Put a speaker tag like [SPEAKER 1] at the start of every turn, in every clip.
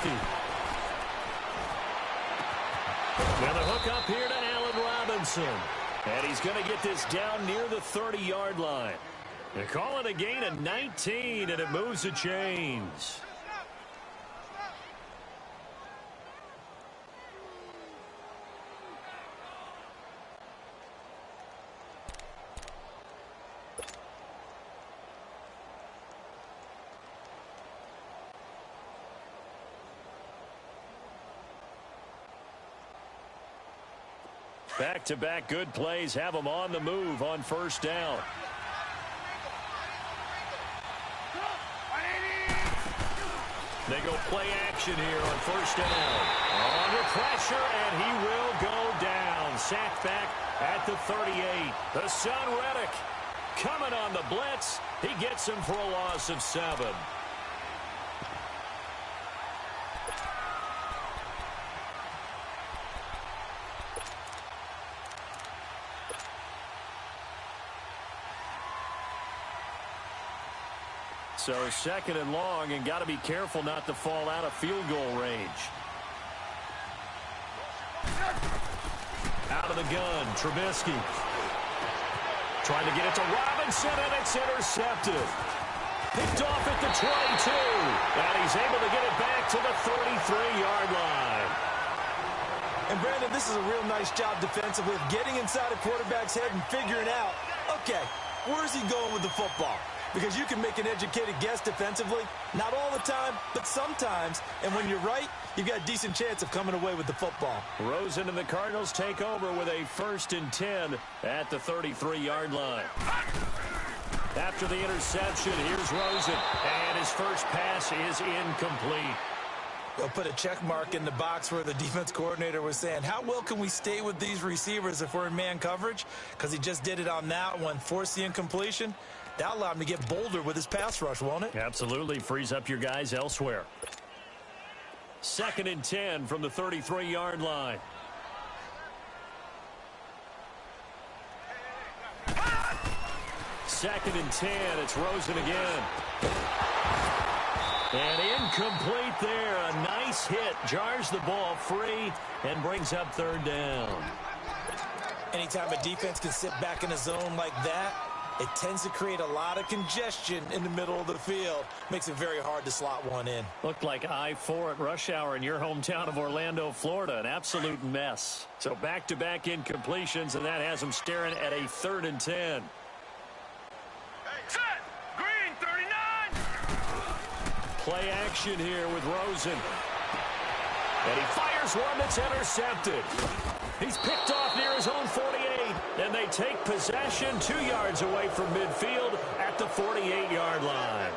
[SPEAKER 1] Trubisky. Now the hook up here to Allen Robinson. And he's going to get this down near the 30-yard line. They call it a gain of 19, and it moves the chains. Back-to-back good plays have them on the move on first down. They go play action here on first down. Under pressure, and he will go down. Sacked back at the 38. The son, Reddick, coming on the blitz. He gets him for a loss of 7. So second and long, and got to be careful not to fall out of field goal range. Out of the gun, Trubisky. Trying to get it to Robinson, and it's intercepted. Picked off at the 22. And he's able to get it back to the 33-yard line.
[SPEAKER 2] And Brandon, this is a real nice job defensively of getting inside a quarterback's head and figuring out, okay, where's he going with the football? Because you can make an educated guess defensively. Not all the time, but sometimes. And when you're right, you've got a decent chance of coming away with the football.
[SPEAKER 1] Rosen and the Cardinals take over with a 1st and 10 at the 33-yard line. After the interception, here's Rosen. And his first pass is incomplete.
[SPEAKER 2] They'll put a check mark in the box where the defense coordinator was saying, how well can we stay with these receivers if we're in man coverage? Because he just did it on that one, forced the incompletion. That'll allow him to get bolder with his pass rush, won't it?
[SPEAKER 1] Absolutely. Frees up your guys elsewhere. 2nd and 10 from the 33-yard line. Second and 10. It's Rosen again. And incomplete there. A nice hit. Jars the ball free and brings up 3rd down.
[SPEAKER 2] Anytime a defense can sit back in a zone like that, it tends to create a lot of congestion in the middle of the field. Makes it very hard to slot one in.
[SPEAKER 1] Looked like I-4 at rush hour in your hometown of Orlando, Florida. An absolute mess. So back-to-back incompletions, and that has them staring at a 3rd and 10.
[SPEAKER 3] Set! Green, 39!
[SPEAKER 1] Play action here with Rosen. And he fires one that's intercepted. He's picked off near his own 48, and they take possession 2 yards away from midfield at the 48-yard line.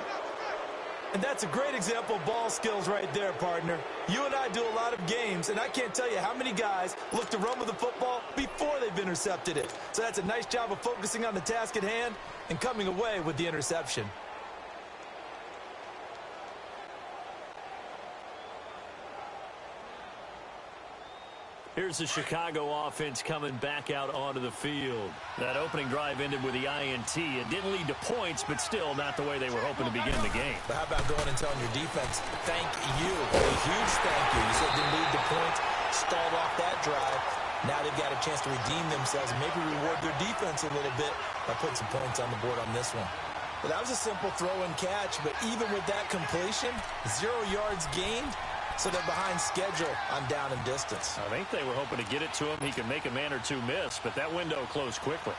[SPEAKER 2] And that's a great example of ball skills right there, partner. You and I do a lot of games, and I can't tell you how many guys look to run with the football before they've intercepted it. So that's a nice job of focusing on the task at hand and coming away with the interception.
[SPEAKER 1] Here's the Chicago offense coming back out onto the field. That opening drive ended with the INT. It didn't lead to points, but still not the way they were hoping to begin the game.
[SPEAKER 2] But how about going and telling your defense, thank you, a huge thank you. You said it didn't lead to points, stalled off that drive. Now they've got a chance to redeem themselves and maybe reward their defense a little bit by putting some points on the board on this one. Well, that was a simple throw and catch, but even with that completion, 0 yards gained. So they're behind schedule on down and distance.
[SPEAKER 1] I think they were hoping to get it to him. He could make a man or two miss, but that window closed quickly.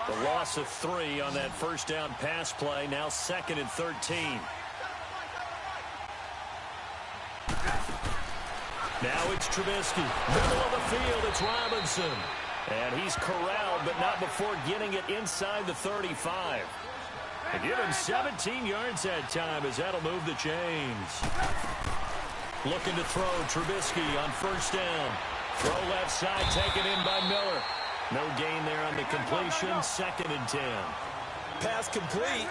[SPEAKER 1] The loss of 3 on that first down pass play. Now 2nd and 13. Now it's Trubisky. Middle of the field, it's Robinson. And he's corralled, but not before getting it inside the 35. They give him 17 yards that time as that'll move the chains. Looking to throw Trubisky on first down. Throw left side, taken in by Miller. No gain there on the completion. 2nd and 10.
[SPEAKER 2] Pass complete,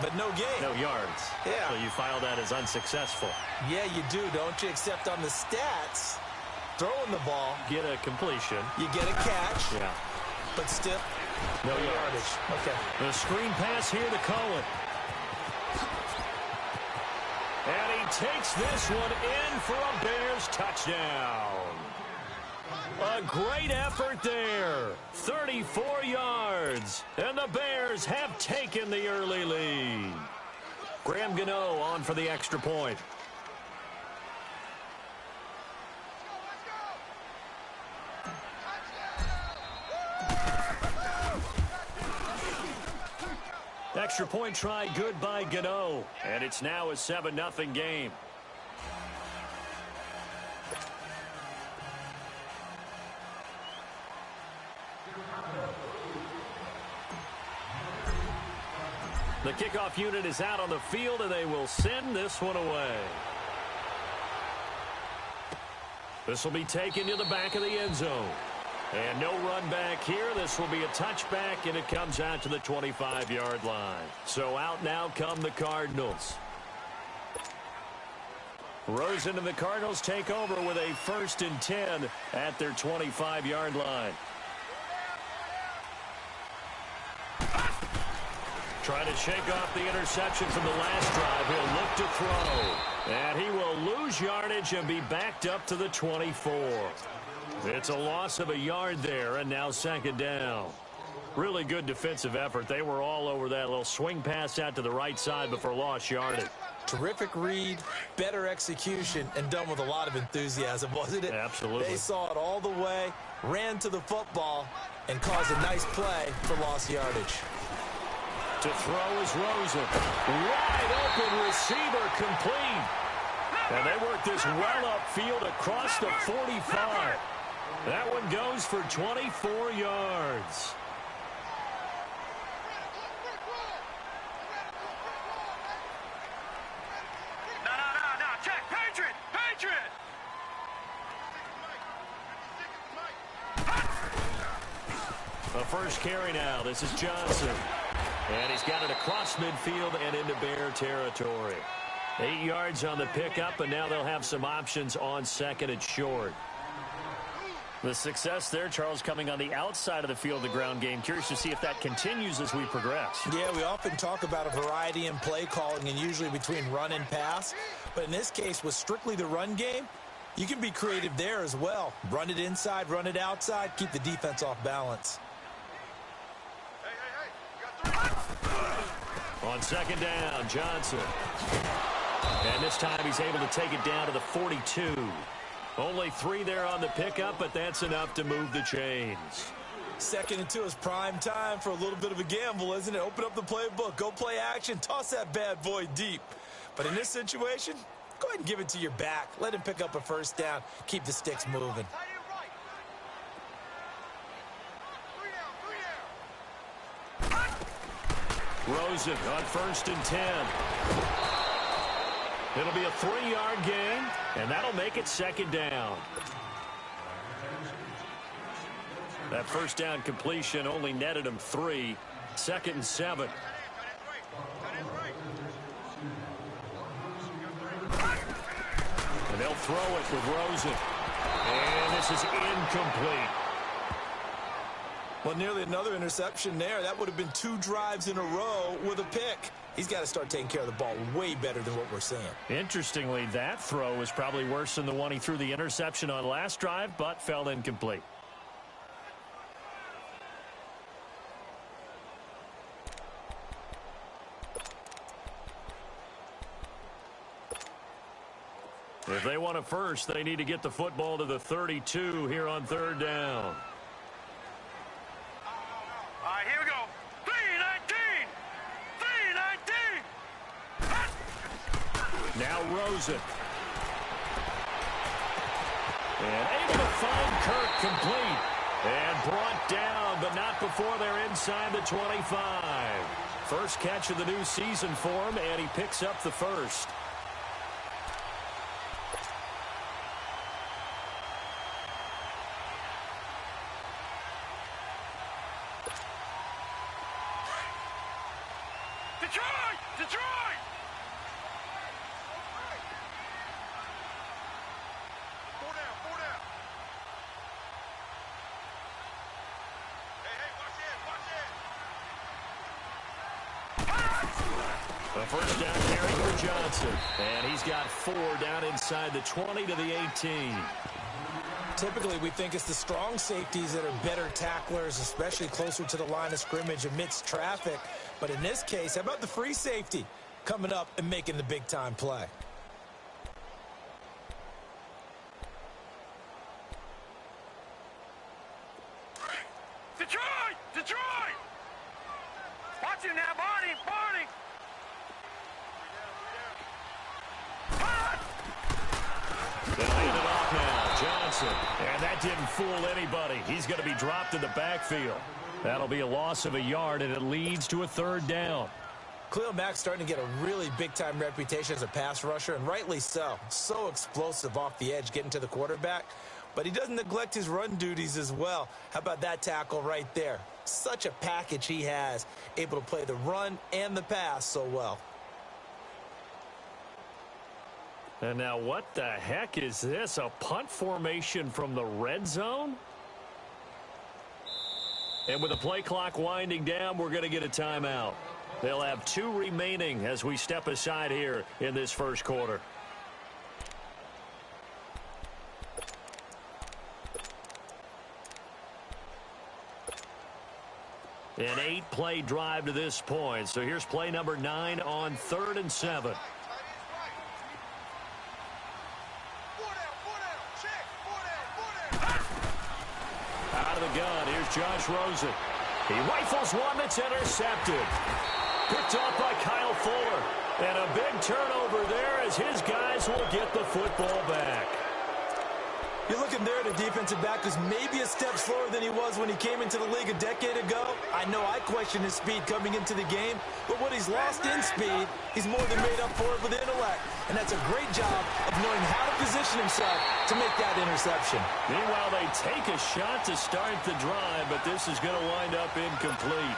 [SPEAKER 2] but no gain.
[SPEAKER 1] No yards.
[SPEAKER 2] Yeah.
[SPEAKER 1] So you file that as unsuccessful.
[SPEAKER 2] Yeah, you do, don't you? Except on the stats, throwing the ball.
[SPEAKER 1] Get a completion.
[SPEAKER 2] You get a catch.
[SPEAKER 1] Yeah.
[SPEAKER 2] But still,
[SPEAKER 1] no yardage.
[SPEAKER 2] Okay.
[SPEAKER 1] The screen pass here to Cohen. takes this one in for a Bears touchdown. A great effort there. 34 yards. And the Bears have taken the early lead. Graham Gano on for the extra point. Extra point try good by Gano. And it's now a 7-0 game. The kickoff unit is out on the field, and they will send this one away. This will be taken to the back of the end zone. And no run back here. This will be a touchback, and it comes out to the 25-yard line. So out now come the Cardinals. Rosen and the Cardinals take over with a 1st and 10 at their 25-yard line. Trying to shake off the interception from the last drive. He'll look to throw. And he will lose yardage and be backed up to the 24. It's a loss of a yard there, and now 2nd down. Really good defensive effort. They were all over that little swing pass out to the right side before lost yardage.
[SPEAKER 2] Terrific read, better execution, and done with a lot of enthusiasm, wasn't it?
[SPEAKER 1] Absolutely.
[SPEAKER 2] They saw it all the way, ran to the football, and caused a nice play for lost yardage.
[SPEAKER 1] To throw is Rosen. Wide open receiver complete. And they work this well upfield across the 45. That one goes for 24 yards.
[SPEAKER 3] No. Check. Patriot.
[SPEAKER 1] A first carry now. This is Johnson. And he's got it across midfield and into Bear territory. 8 yards on the pickup, and now they'll have some options on 2nd and short. The success there, Charles, coming on the outside of the field, the ground game. Curious to see if that continues as we progress.
[SPEAKER 2] Yeah, we often talk about a variety in play calling and usually between run and pass. But in this case, with strictly the run game, you can be creative there as well. Run it inside, run it outside, keep the defense off balance.
[SPEAKER 1] On 2nd down, Johnson. And this time he's able to take it down to the 42. Only 3 there on the pickup, but that's enough to move the chains.
[SPEAKER 2] 2nd and 2 is prime time for a little bit of a gamble, isn't it? Open up the playbook, go play action, toss that bad boy deep. But in this situation, go ahead and give it to your back. Let him pick up a 1st down, keep the sticks moving.
[SPEAKER 1] Rosen on 1st and 10. It'll be a 3-yard gain, and that'll make it 2nd down. That 1st down completion only netted him 3. 2nd and 7. And they'll throw it with Rosen. And this is incomplete.
[SPEAKER 2] Well, nearly another interception there. That would have been 2 drives in a row with a pick. He's got to start taking care of the ball way better than what we're seeing.
[SPEAKER 1] Interestingly, that throw was probably worse than the one he threw the interception on last drive, but fell incomplete. If they want a first, they need to get the football to the 32 here on 3rd down.
[SPEAKER 3] All right, here we go. 3-19.
[SPEAKER 1] Now Rosen. And able to find Kirk complete. And brought down, but not before they're inside the 25. First catch of the new season for him, and he picks up the 1st.
[SPEAKER 3] Detroit! Four down. Hey, watch
[SPEAKER 1] A first down carry for Johnson. And he's got 4 down inside the 20 to the 18.
[SPEAKER 2] Typically, we think it's the strong safeties that are better tacklers, especially closer to the line of scrimmage amidst traffic. But in this case, how about the free safety coming up and making the big-time play?
[SPEAKER 3] Detroit! Detroit! Watch him now, Barney! Barney!
[SPEAKER 1] They'll hand it off now. Johnson. And that didn't fool anybody. He's going to be dropped in the backfield. That'll be a loss of a yard, and it leads to a 3rd down.
[SPEAKER 2] Khalil Mack's starting to get a really big-time reputation as a pass rusher, and rightly so. So explosive off the edge getting to the quarterback. But he doesn't neglect his run duties as well. How about that tackle right there? Such a package he has, able to play the run and the pass so well.
[SPEAKER 1] And now what the heck is this? A punt formation from the red zone? And with the play clock winding down, we're going to get a timeout. They'll have 2 remaining as we step aside here in this first quarter. An 8-play drive to this point. So here's play number 9 on 3rd and 7. Out of the gun, here's Josh Rosen. He rifles one that's intercepted. Picked off by Kyle Fuller. And a big turnover there as his guys will get the football back.
[SPEAKER 2] You're looking there at a defensive back who's maybe a step slower than he was when he came into the league a decade ago. I know I questioned his speed coming into the game, but what he's lost in speed, he's more than made up for it with intellect. And that's a great job of knowing how to position himself to make that interception.
[SPEAKER 1] Meanwhile, they take a shot to start the drive, but this is going to wind up incomplete.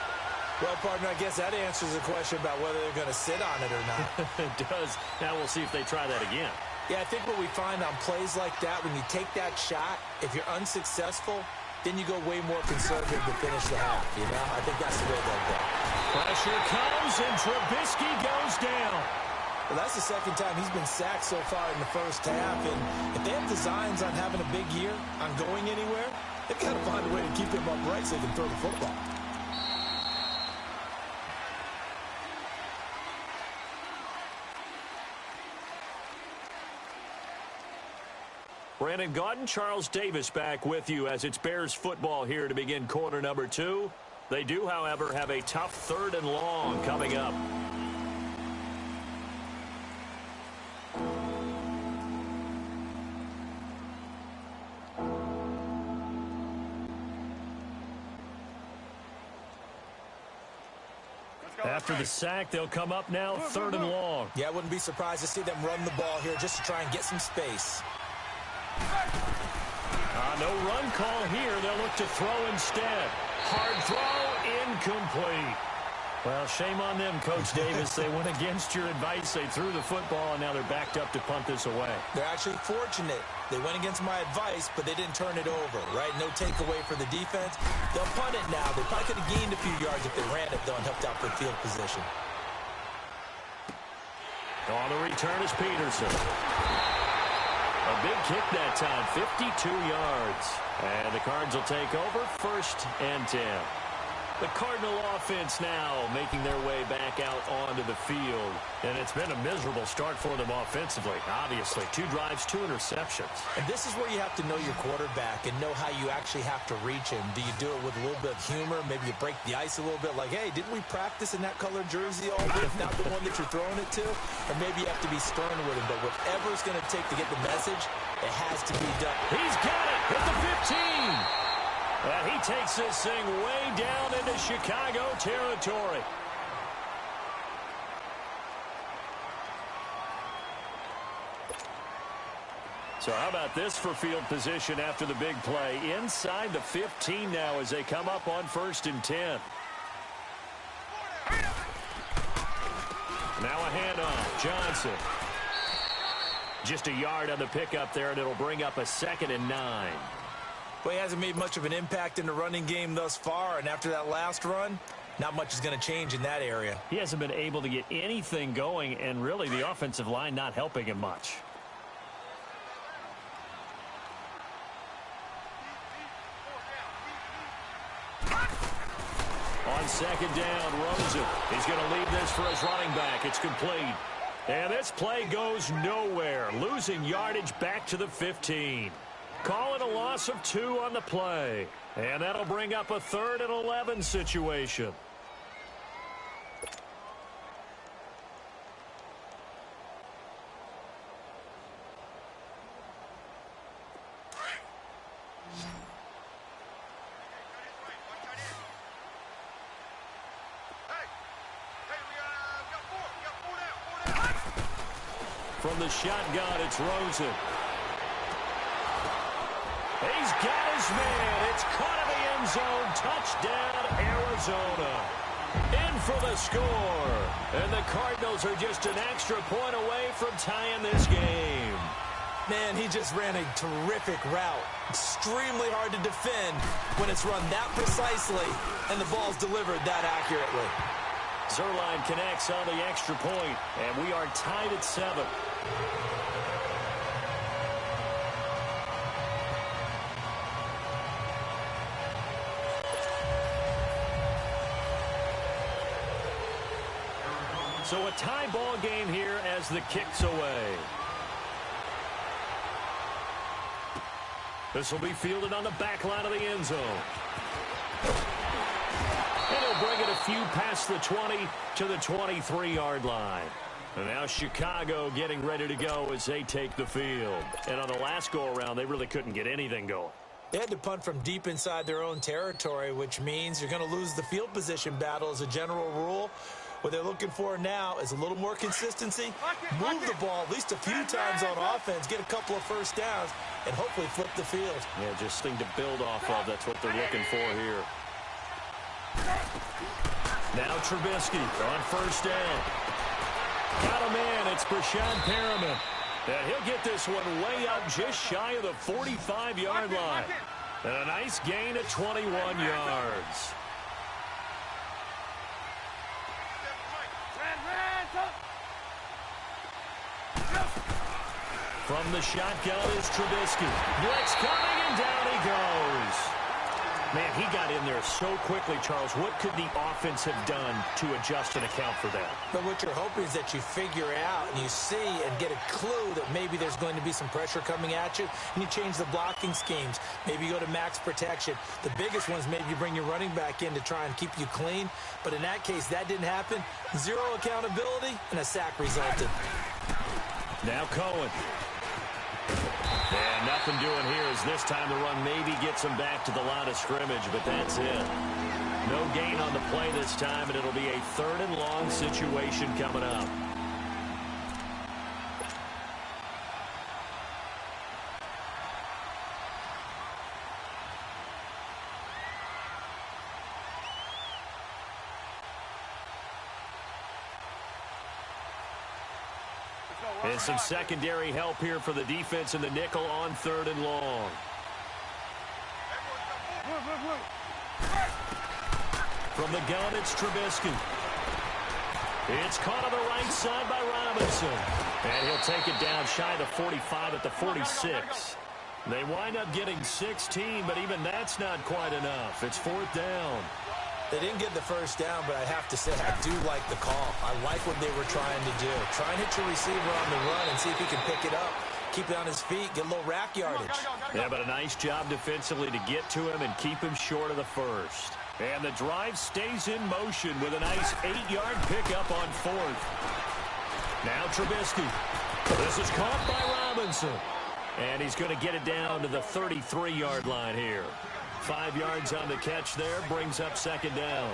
[SPEAKER 2] Well, partner, I guess that answers the question about whether they're going to sit on it or not.
[SPEAKER 1] It does. Now we'll see if they try that again.
[SPEAKER 2] Yeah, I think what we find on plays like that, when you take that shot, if you're unsuccessful, then you go way more conservative to finish the half, you know? I think that's the way they'll go.
[SPEAKER 1] Pressure comes, and Trubisky goes down.
[SPEAKER 2] Well, that's the 2nd time he's been sacked so far in the first half, and if they have designs on having a big year, on going anywhere, they've got to find a way to keep him upright so they can throw the football.
[SPEAKER 1] Brandon Gaudin, Charles Davis back with you as it's Bears football here to begin quarter number 2. They do, however, have a tough 3rd and long coming up. After the sack, they'll come up now 3rd and long.
[SPEAKER 2] Yeah, I wouldn't be surprised to see them run the ball here just to try and get some space.
[SPEAKER 1] No run call here. They'll look to throw instead. Hard throw, incomplete. Well, shame on them, Coach Davis. They went against your advice. They threw the football, and now they're backed up to punt this away.
[SPEAKER 2] They're actually fortunate. They went against my advice, but they didn't turn it over, right? No takeaway for the defense. They'll punt it now. They probably could have gained a few yards if they ran it, though, and helped out for field position.
[SPEAKER 1] On the return is Peterson. A big kick that time, 52 yards. And the Cards will take over, 1st and 10. The Cardinal offense now making their way back out onto the field. And it's been a miserable start for them offensively, obviously. 2 drives, 2 interceptions.
[SPEAKER 2] And this is where you have to know your quarterback and know how you actually have to reach him. Do you do it with a little bit of humor? Maybe you break the ice a little bit like, hey, didn't we practice in that colored jersey all week? Not the one that you're throwing it to? Or maybe you have to be stern with him. But whatever it's going to take to get the message, it has to be done.
[SPEAKER 1] He's got it at the 15. And he takes this thing way down into Chicago territory. So how about this for field position after the big play? Inside the 15 now as they come up on 1st and 10. Now a handoff. Johnson. Just a yard on the pickup there, and it'll bring up a 2nd and 9.
[SPEAKER 2] Well, he hasn't made much of an impact in the running game thus far, and after that last run, Not much is going to change in that area.
[SPEAKER 1] He hasn't been able to get anything going, and really the offensive line not helping him much. On second down, Rosen. He's going to leave this for his running back. It's complete. And this play goes nowhere. Losing yardage back to the 15. Call it a loss of 2 on the play. And that'll bring up a 3rd and 11 situation. From the shotgun, it's Rosen. He's got his man. It's caught in the end zone. Touchdown, Arizona. In for the score. And the Cardinals are just an extra point away from tying this game.
[SPEAKER 2] Man, he just ran a terrific route. Extremely hard to defend when it's run that precisely and the ball's delivered that accurately.
[SPEAKER 1] Zerline connects on the extra point, and we are tied at 7. So a tie ball game here as the kick's away. This will be fielded on the back line of the end zone. And he'll bring it a few past the 20 to the 23-yard line. And now Chicago getting ready to go as they take the field. And on the last go-around, they really couldn't get anything going.
[SPEAKER 2] They had to punt from deep inside their own territory, which means you're going to lose the field position battle as a general rule. What they're looking for now is a little more consistency, move the ball at least a few times on offense, get a couple of first downs, and hopefully flip the field.
[SPEAKER 1] Yeah, just something to build off of. That's what they're looking for here. Now Trubisky on first down. Got a man. It's Brashad Perriman. And he'll get this one way up just shy of the 45-yard line. And a nice gain at 21 yards. From the shotgun is Trubisky. Blitz coming, and down he goes. Man, he got in there so quickly, Charles. What could the offense have done to adjust and account for that?
[SPEAKER 2] But what you're hoping is that you figure out and you see and get a clue that maybe there's going to be some pressure coming at you, and you change the blocking schemes. Maybe you go to max protection. The biggest one is maybe you bring your running back in to try and keep you clean. But in that case, that didn't happen. Zero accountability, and a sack resulted.
[SPEAKER 1] Now Cohen. And nothing doing here as this time the run maybe gets him back to the line of scrimmage, but that's it. No gain on the play this time, and it'll be a 3rd and long situation coming up. And some secondary help here for the defense in the nickel on 3rd and long. From the gun, it's Trubisky. It's caught on the right side by Robinson. And he'll take it down shy of the 45 at the 46. They wind up getting 16, but even that's not quite enough. It's 4th down.
[SPEAKER 2] They didn't get the first down, but I have to say I do like the call. I like what they were trying to do. Try and hit your receiver on the run and see if he can pick it up. Keep it on his feet, get a little rack yardage.
[SPEAKER 1] Yeah, but a nice job defensively to get to him and keep him short of the first. And the drive stays in motion with a nice 8-yard pickup on 4th. Now Trubisky. This is caught by Robinson. And he's going to get it down to the 33-yard line here. 5 yards on the catch there, brings up 2nd down.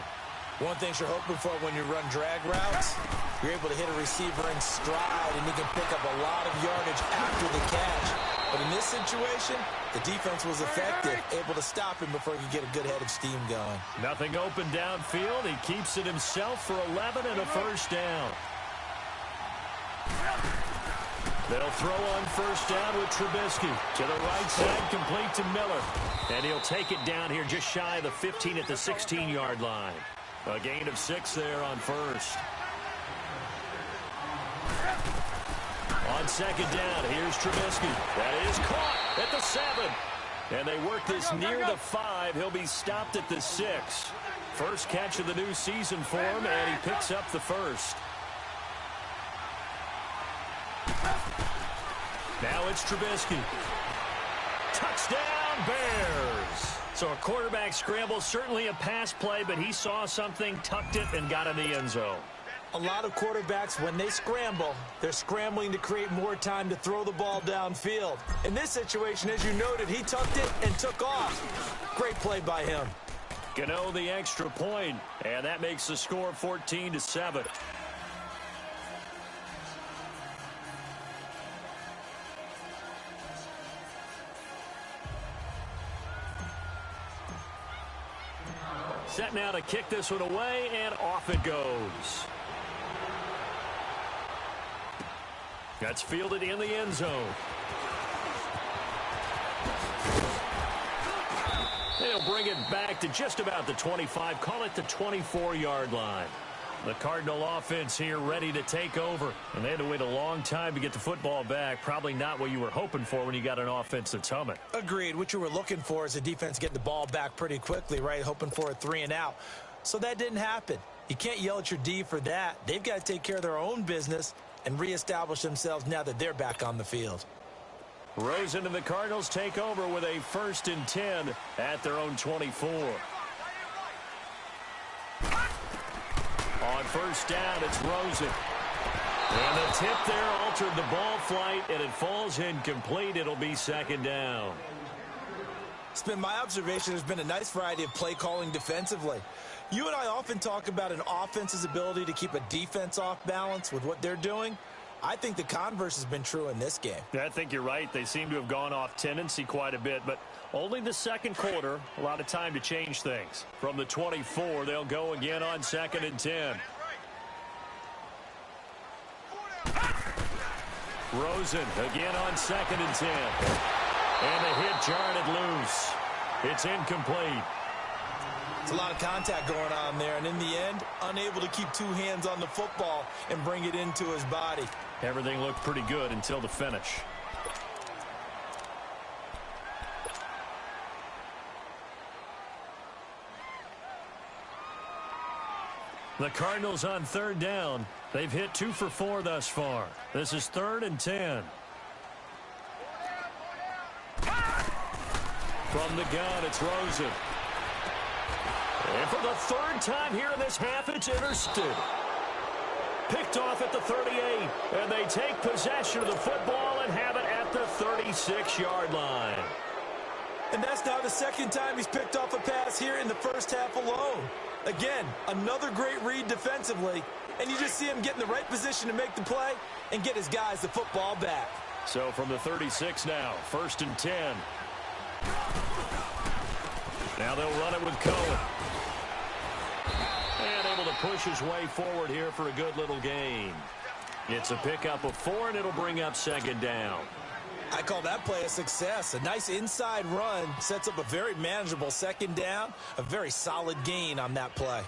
[SPEAKER 2] One thing you're hoping for when you run drag routes, you're able to hit a receiver in stride, and he can pick up a lot of yardage after the catch. But in this situation, the defense was effective, able to stop him before he could get a good head of steam going.
[SPEAKER 1] Nothing open downfield. He keeps it himself for 11 and a first down. They'll throw on first down with Trubisky. To the right side, complete to Miller. And he'll take it down here just shy of the 15 at the 16-yard line. A gain of 6 there on first. On second down, here's Trubisky. That is caught at the 7. And they work this near the 5. He'll be stopped at the 6. First catch of the new season for him, and he picks up the first. Now it's Trubisky. Touchdown, Bears. So a quarterback scramble, certainly a pass play, but he saw something, tucked it, and got in the end zone.
[SPEAKER 2] A lot of quarterbacks, when they scramble, they're scrambling to create more time to throw the ball downfield. In this situation, as you noted, he tucked it and took off. Great play by him.
[SPEAKER 1] Gano the extra point, and that makes the score 14-7. Set now to kick this one away, and off it goes. That's fielded in the end zone. They'll bring it back to just about the 25, call it the 24-yard line. The Cardinal offense here ready to take over. And they had to wait a long time to get the football back. Probably not what you were hoping for when you got an offense that's humming.
[SPEAKER 2] Agreed. What you were looking for is a defense getting the ball back pretty quickly, right? Hoping for a 3-and-out. So that didn't happen. You can't yell at your D for that. They've got to take care of their own business and reestablish themselves now that they're back on the field.
[SPEAKER 1] Rosen and the Cardinals take over with a 1st and 10 at their own 24. On first down, it's Rosen. And the tip there altered the ball flight, and it falls incomplete. It'll be 2nd down.
[SPEAKER 2] It's been my observation there's been a nice variety of play calling defensively. You and I often talk about an offense's ability to keep a defense off balance with what they're doing. I think the converse has been true in this game.
[SPEAKER 1] I think you're right. They seem to have gone off tendency quite a bit, but only the second quarter, a lot of time to change things. From the 24, they'll go again on 2nd and 10. Rosen again on 2nd and 10. And the hit jarred it loose. It's incomplete.
[SPEAKER 2] It's a lot of contact going on there, and in the end, unable to keep 2 hands on the football and bring it into his body.
[SPEAKER 1] Everything looked pretty good until the finish. The Cardinals on 3rd down. They've hit 2 for 4 thus far. This is 3rd and 10. From the gun, it's Rosen. And for the 3rd time here in this half, it's intercepted. Picked off at the 38, and they take possession of the football and have it at the 36-yard line.
[SPEAKER 2] And that's now the 2nd time he's picked off a pass here in the first half alone. Again, another great read defensively, and you just see him get in the right position to make the play and get his guys the football back.
[SPEAKER 1] So from the 36 now, 1st and 10. Now they'll run it with Cohen. And able to push his way forward here for a good little gain. It's a pickup of 4, and it'll bring up 2nd down.
[SPEAKER 2] I call that play a success. A nice inside run sets up a very manageable 2nd down. A very solid gain on that play.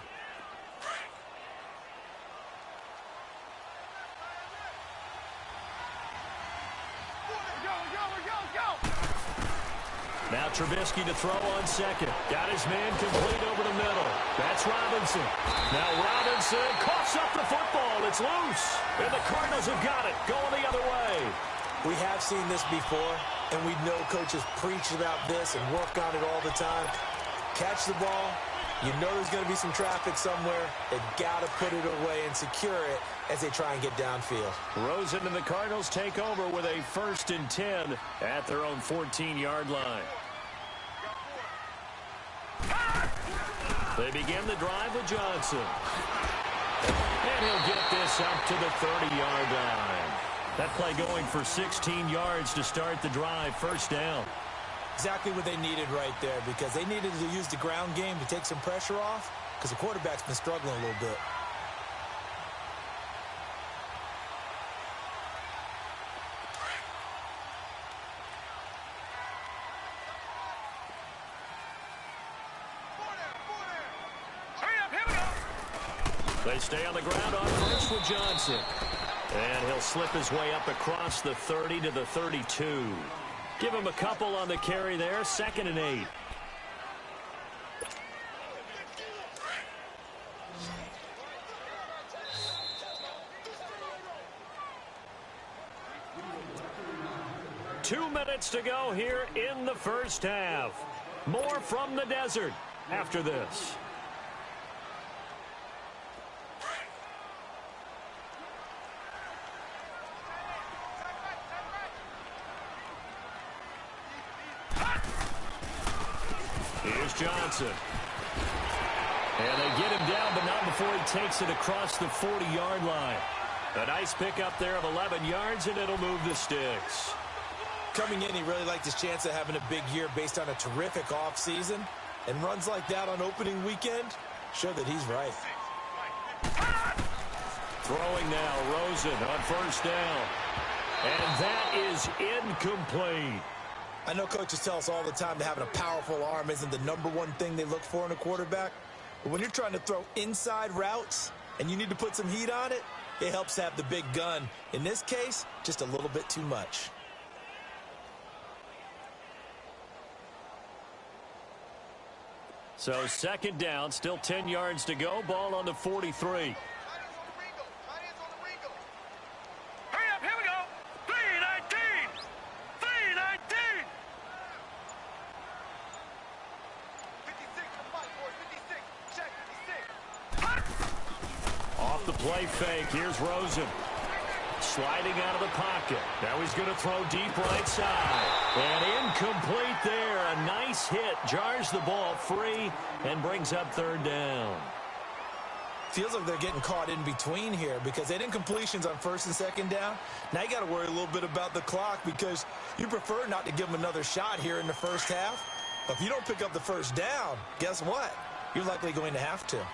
[SPEAKER 1] Now Trubisky to throw on 2nd. Got his man complete over the middle. That's Robinson. Now Robinson coughs up the football. It's loose. And the Cardinals have got it. Going the other way.
[SPEAKER 2] We have seen this before, and we know coaches preach about this and work on it all the time. Catch the ball. You know there's going to be some traffic somewhere. They've got to put it away and secure it as they try and get downfield.
[SPEAKER 1] Rosen and the Cardinals take over with a 1st and 10 at their own 14-yard line. They begin the drive with Johnson. And he'll get this up to the 30-yard line. That play going for 16 yards to start the drive. 1st down.
[SPEAKER 2] Exactly what they needed right there, because they needed to use the ground game to take some pressure off, because the quarterback's been struggling a little bit.
[SPEAKER 3] Hurry up, here we go.
[SPEAKER 1] They stay on the ground on first with Johnson. And he'll slip his way up across the 30 to the 32. Give him a couple on the carry there, 2nd and 8. Two minutes to go here in the first half. More from the desert after this. Here's Johnson. And they get him down, but not before he takes it across the 40-yard line. A nice pickup there of 11 yards, and it'll move the sticks.
[SPEAKER 2] Coming in, he really liked his chance of having a big year based on a terrific offseason. And runs like that on opening weekend show that he's right.
[SPEAKER 1] Throwing now, Rosen on first down. And that is incomplete.
[SPEAKER 2] I know coaches tell us all the time that having a powerful arm isn't the #1 thing they look for in a quarterback. But when you're trying to throw inside routes and you need to put some heat on it, it helps to have the big gun. In this case, just a little bit too much.
[SPEAKER 1] So 2nd down, still 10 yards to go. Ball on the 43.
[SPEAKER 3] Hurry up, here we go. 3:19. 3:19. 56, fight, boys. 56. Check, 56.
[SPEAKER 1] Off the play fake, here's Rosen. Sliding out of the pocket. Now he's going to throw deep right side. And incomplete there. A nice hit. Jars the ball free and brings up 3rd down.
[SPEAKER 2] Feels like they're getting caught in between here because they didn't completions on 1st and 2nd down. Now you got to worry a little bit about the clock because you prefer not to give them another shot here in the first half. But if you don't pick up the 1st down, guess what? You're likely going to have to.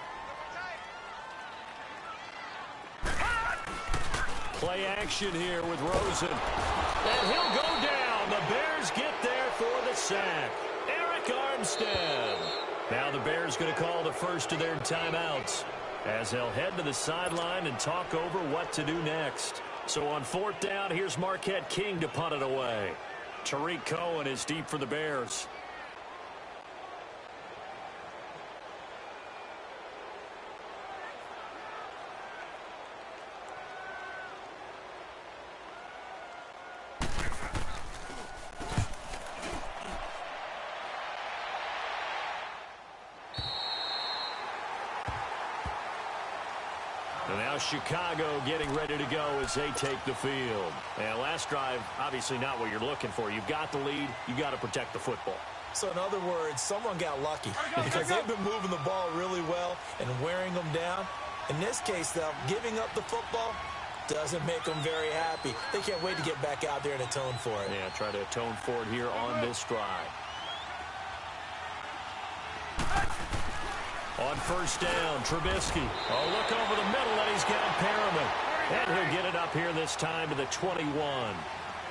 [SPEAKER 1] Play action here with Rosen. And he'll go down. The Bears get there for the sack. Eric Armstead. Now the Bears going to call the first of their timeouts as they'll head to the sideline and talk over what to do next. So on 4th down, here's Marquette King to punt it away. Tariq Cohen is deep for the Bears. And now Chicago getting ready to go as they take the field. And last drive, obviously not what you're looking for. You've got the lead. You've got to protect the football.
[SPEAKER 2] So in other words, someone got lucky because they've been moving the ball really well and wearing them down. In this case, though, giving up the football doesn't make them very happy. They can't wait to get back out there and atone for it.
[SPEAKER 1] Yeah, try to atone for it here on this drive. On 1st down, Trubisky. Oh, look over the middle, and he's got Perriman. And he'll get it up here this time to the 21.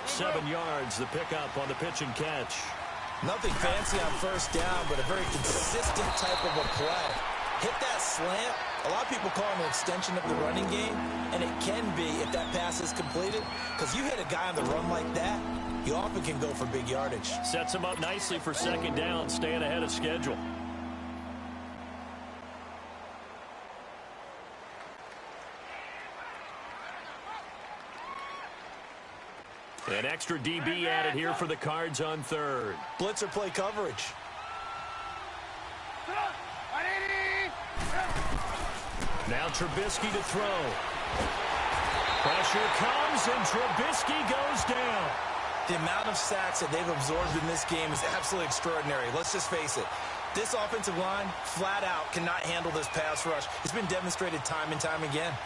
[SPEAKER 1] 7 yards, the pickup on the pitch and catch.
[SPEAKER 2] Nothing fancy on 1st down, but a very consistent type of a play. Hit that slant. A lot of people call it an extension of the running game, and it can be if that pass is completed, because you hit a guy on the run like that, you often can go for big yardage.
[SPEAKER 1] Sets him up nicely for 2nd down, staying ahead of schedule. An extra DB added here for the Cards on 3rd.
[SPEAKER 2] Blitzer play coverage.
[SPEAKER 1] Now Trubisky to throw. Pressure comes, and Trubisky goes down.
[SPEAKER 2] The amount of sacks that they've absorbed in this game is absolutely extraordinary. Let's just face it. This offensive line, flat out, cannot handle this pass rush. It's been demonstrated time and time again.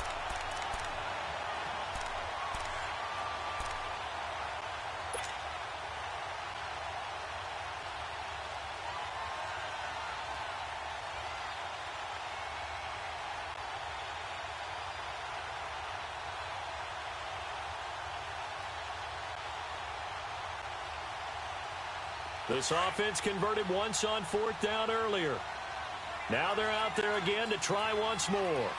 [SPEAKER 1] This offense converted once on 4th down earlier. Now they're out there again to try once more.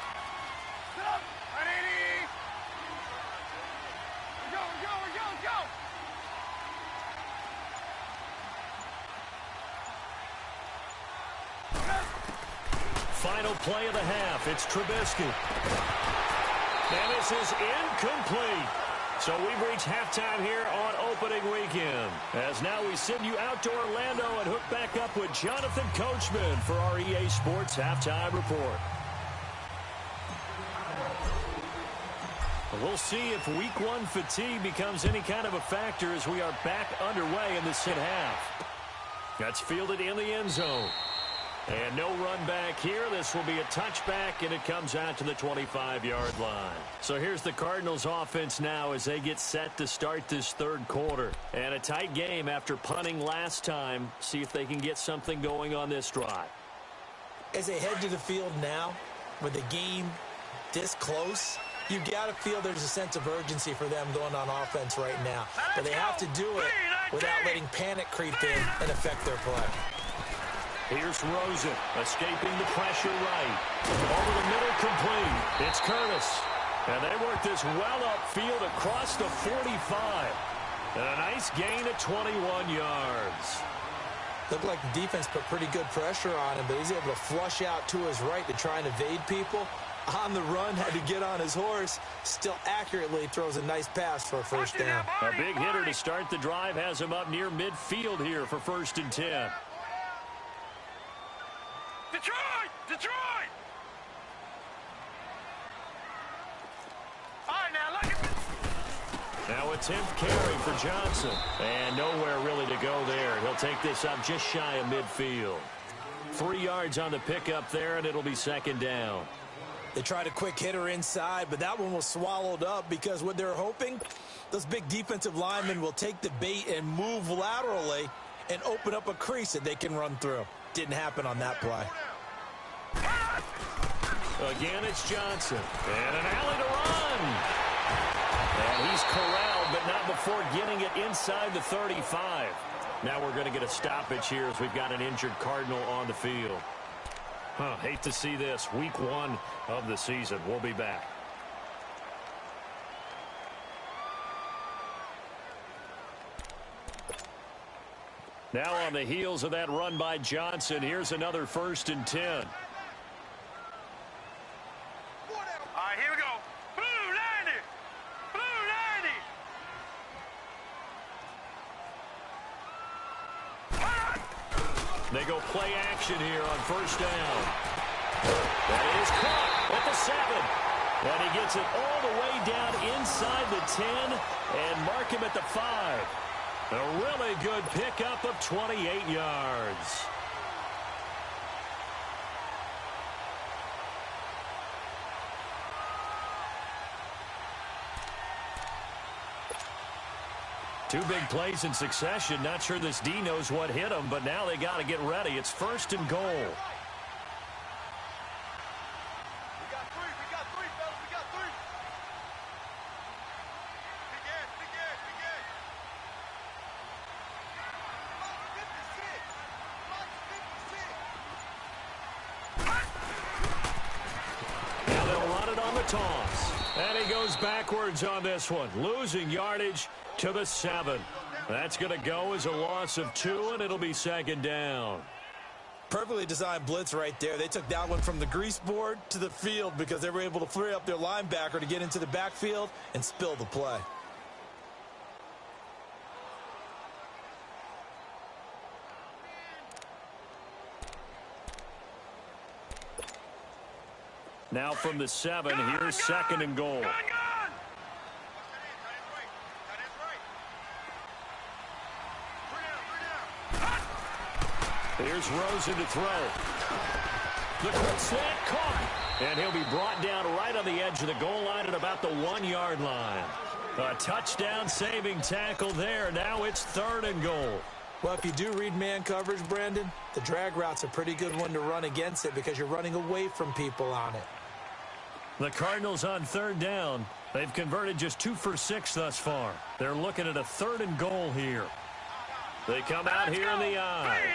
[SPEAKER 1] Final play of the half. It's Trubisky. And this is incomplete. So we've reached halftime here on opening weekend. As now we send you out to Orlando and hook back up with Jonathan Coachman for our EA Sports Halftime Report. We'll see if Week 1 fatigue becomes any kind of a factor as we are back underway in the second half. That's fielded in the end zone. And no run back here. This will be a touchback, and it comes out to the 25-yard line. So here's the Cardinals offense now as they get set to start this third quarter. And a tight game after punting last time. See if they can get something going on this drive.
[SPEAKER 2] As they head to the field now, with the game this close, you got to feel there's a sense of urgency for them going on offense right now. But they have to do it without letting panic creep in and affect their play.
[SPEAKER 1] Here's Rosen, escaping the pressure right. Over the middle, complete. It's Curtis. And they work this well upfield across the 45. And a nice gain of 21 yards.
[SPEAKER 2] Looked like the defense put pretty good pressure on him, but he's able to flush out to his right to try and evade people. On the run, had to get on his horse. Still accurately throws a nice pass for a first down.
[SPEAKER 1] A big hitter to start the drive has him up near midfield here for 1st and 10.
[SPEAKER 3] Detroit! Detroit! All right, now look at
[SPEAKER 1] Now a 10th carry for Johnson. And nowhere really to go there. He'll take this up just shy of midfield. 3 yards on the pickup there, and it'll be 2nd down.
[SPEAKER 2] They tried a quick hitter inside, but that one was swallowed up because what they're hoping, those big defensive linemen will take the bait and move laterally and open up a crease that they can run through. Didn't happen on that play.
[SPEAKER 1] Again, it's Johnson. And an alley to run. And he's corralled, but not before getting it inside the 35. Now we're going to get a stoppage here as we've got an injured Cardinal on the field. Hate to see this. Week 1 of the season. We'll be back. Now on the heels of that run by Johnson, here's another 1st and 10.
[SPEAKER 3] All right, here we go. Blue 90! Blue 90!
[SPEAKER 1] They go play action here on 1st down. That is caught at the 7. And he gets it all the way down inside the 10 and mark him at the 5. A really good pickup of 28 yards. Two big plays in succession. Not sure this D knows what hit him, but now they got to get ready. It's 1st and goal.
[SPEAKER 3] We got three, fellas. We got three. Big Ed.
[SPEAKER 1] Now they'll run it on the toss. And he goes backwards on this one, losing yardage to the 7. That's going to go as a loss of 2, and it'll be 2nd down.
[SPEAKER 2] Perfectly designed blitz right there. They took that one from the grease board to the field because they were able to free up their linebacker to get into the backfield and spill the play.
[SPEAKER 1] Now from the 7, here's 2nd and goal.
[SPEAKER 3] Gun!
[SPEAKER 1] Here's Rosen to throw. The quick slant caught. And he'll be brought down right on the edge of the goal line at about the 1-yard line. A touchdown saving tackle there. Now it's 3rd and goal.
[SPEAKER 2] Well, if you do read man coverage, Brandon, the drag route's a pretty good one to run against it because you're running away from people on it.
[SPEAKER 1] The Cardinals on 3rd down. They've converted just 2 for 6 thus far. They're looking at a 3rd and goal here. They come out here in the eye.
[SPEAKER 3] 319!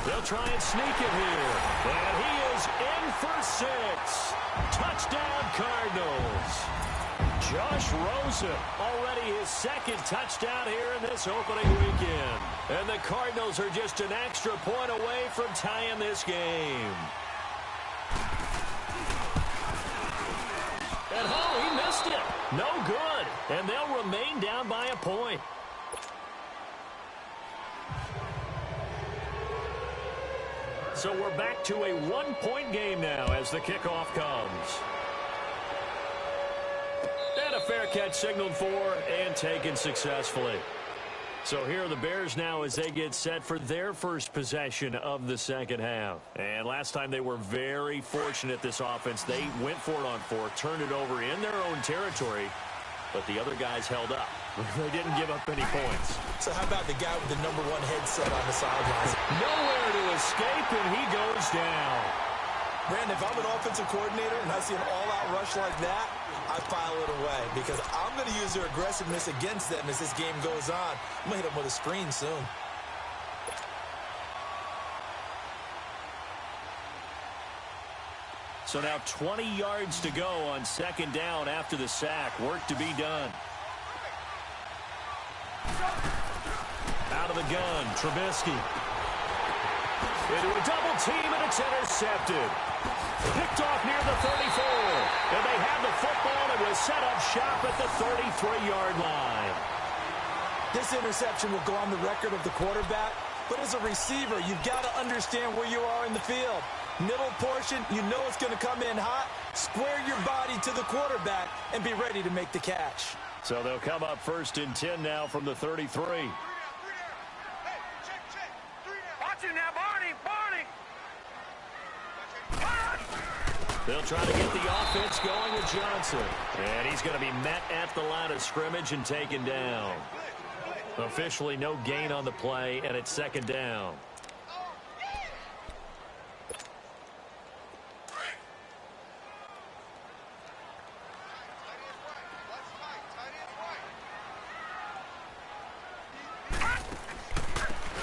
[SPEAKER 1] They'll try and sneak it here. And he is in for 6. Touchdown, Cardinals. Josh Rosen, already his second touchdown here in this opening weekend. And the Cardinals are just an extra point away from tying this game. And he missed it. No good. And they'll remain down by a point. So we're back to a one-point game now as the kickoff comes. And a fair catch signaled for and taken successfully. So here are the Bears now as they get set for their first possession of the second half. And last time they were very fortunate, this offense. They went for it on 4, turned it over in their own territory, but the other guys held up. They didn't give up any points.
[SPEAKER 2] So how about the guy with the #1 headset on the sidelines?
[SPEAKER 1] Nowhere to escape, and he goes down.
[SPEAKER 2] Brandon, if I'm an offensive coordinator and I see an all-out rush like that, I file it away because I'm going to use their aggressiveness against them as this game goes on. I'm going to hit them with a screen soon.
[SPEAKER 1] So now 20 yards to go on second down after the sack. Work to be done. Out of the gun, Trubisky. Into a double team, and it's intercepted. Picked off near the 34. And they have the football and will set up shop at the 33-yard line.
[SPEAKER 2] This interception will go on the record of the quarterback, but as a receiver, you've got to understand where you are in the field. Middle portion, you know it's going to come in hot. Square your body to the quarterback and be ready to make the catch.
[SPEAKER 1] So they'll come up 1st and 10 now from the 33.
[SPEAKER 3] Watch it now, Barney!
[SPEAKER 1] They'll try to get the offense going with Johnson. And he's going to be met at the line of scrimmage and taken down. Officially no gain on the play, and it's second down.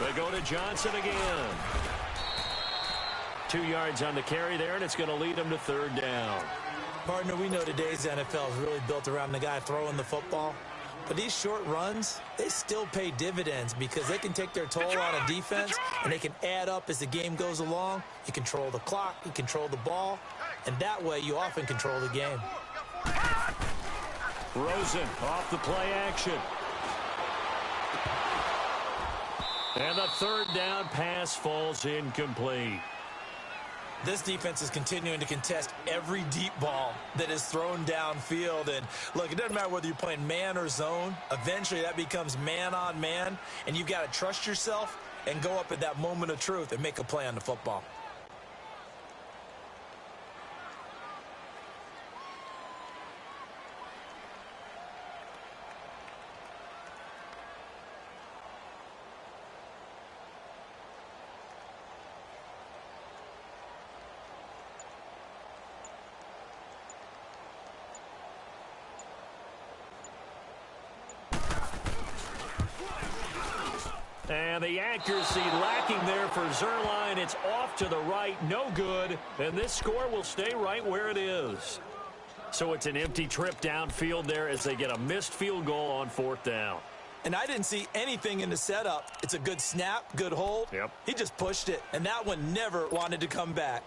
[SPEAKER 1] They go to Johnson again. 2 yards on the carry there, and it's going to lead them to third down.
[SPEAKER 2] Partner, we know today's NFL is really built around the guy throwing the football. But these short runs, they still pay dividends because they can take their toll on a defense, and they can add up as the game goes along. You control the clock, you control the ball, and that way you often control the game.
[SPEAKER 1] Rosen off the play action. And the third down pass falls incomplete.
[SPEAKER 2] This defense is continuing to contest every deep ball that is thrown downfield. And, look, it doesn't matter whether you're playing man or zone. Eventually, that becomes man-on-man, and you've got to trust yourself and go up at that moment of truth and make a play on the football.
[SPEAKER 1] And the accuracy lacking there for Zuerlein. It's off to the right, no good. And this score will stay right where it is. So it's an empty trip downfield there as they get a missed field goal on 4th down.
[SPEAKER 2] And I didn't see anything in the setup. It's a good snap, good hold.
[SPEAKER 1] Yep.
[SPEAKER 2] He just pushed it, and that one never wanted to come back.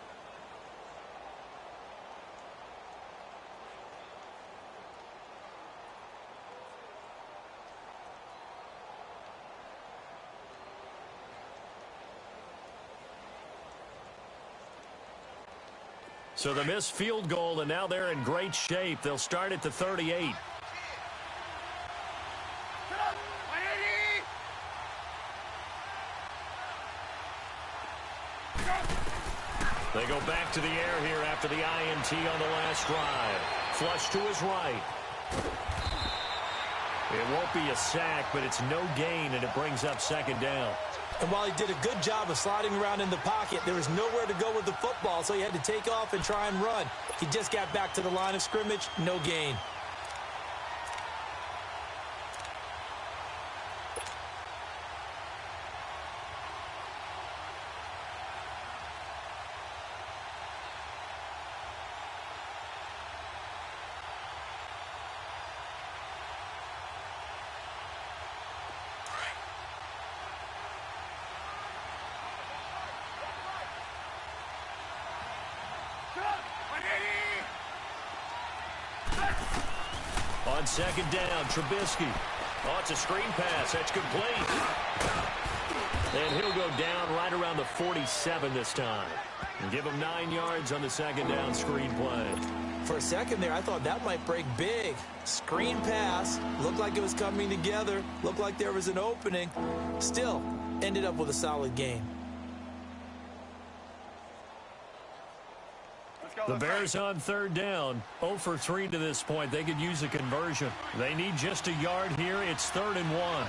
[SPEAKER 1] So the missed field goal, and now they're in great shape. They'll start at the 38. They go back to the air here after the INT on the last drive. Flush to his right. It won't be a sack, but it's no gain, and it brings up second down.
[SPEAKER 2] And while he did a good job of sliding around in the pocket, there was nowhere to go with the football, so he had to take off and try and run. He just got back to the line of scrimmage, no gain.
[SPEAKER 1] On second down, Trubisky. Oh, it's a screen pass. That's complete. And he'll go down right around the 47 this time. And give him 9 yards on the second down screen play.
[SPEAKER 2] For a second there, I thought that might break big. Screen pass. Looked like it was coming together. Looked like there was an opening. Still, ended up with a solid game.
[SPEAKER 1] The Bears on third down, 0 for 3 to this point. They could use a conversion. They need just a yard here. It's 3rd and 1.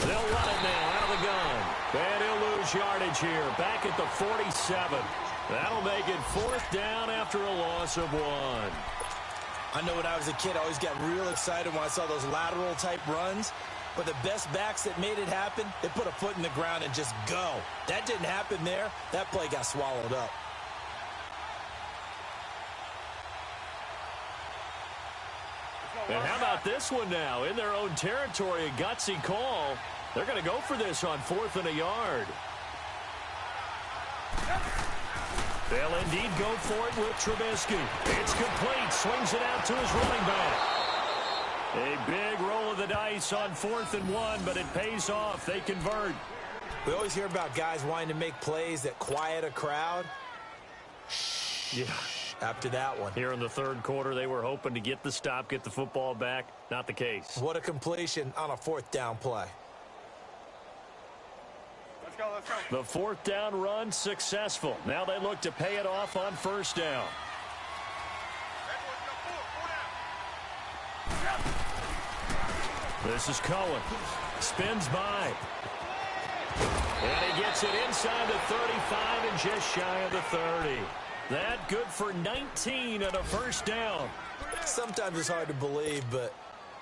[SPEAKER 1] They'll run it now out of the gun. And he'll lose yardage here. Back at the 47. That'll make it 4th down after a loss of 1.
[SPEAKER 2] I know when I was a kid, I always got real excited when I saw those lateral type runs. But the best backs that made it happen, they put a foot in the ground and just go. That didn't happen there. That play got swallowed up.
[SPEAKER 1] And how about this one now? In their own territory, a gutsy call. They're going to go for this on 4th and a yard. They'll indeed go for it with Trubisky. It's complete. Swings it out to his running back. A big roll of the dice on 4th and 1, but it pays off. They convert.
[SPEAKER 2] We always hear about guys wanting to make plays that quiet a crowd.
[SPEAKER 1] Yeah.
[SPEAKER 2] After that one.
[SPEAKER 1] Here in the 3rd quarter, they were hoping to get the stop, get the football back. Not the case.
[SPEAKER 2] What a completion on a 4th down play.
[SPEAKER 3] Let's go, let's go.
[SPEAKER 1] The 4th down run successful. Now they look to pay it off on 1st down. This is Cohen. Spins by. And he gets it inside the 35 and just shy of the 30. That good for 19 and a 1st down.
[SPEAKER 2] Sometimes it's hard to believe, but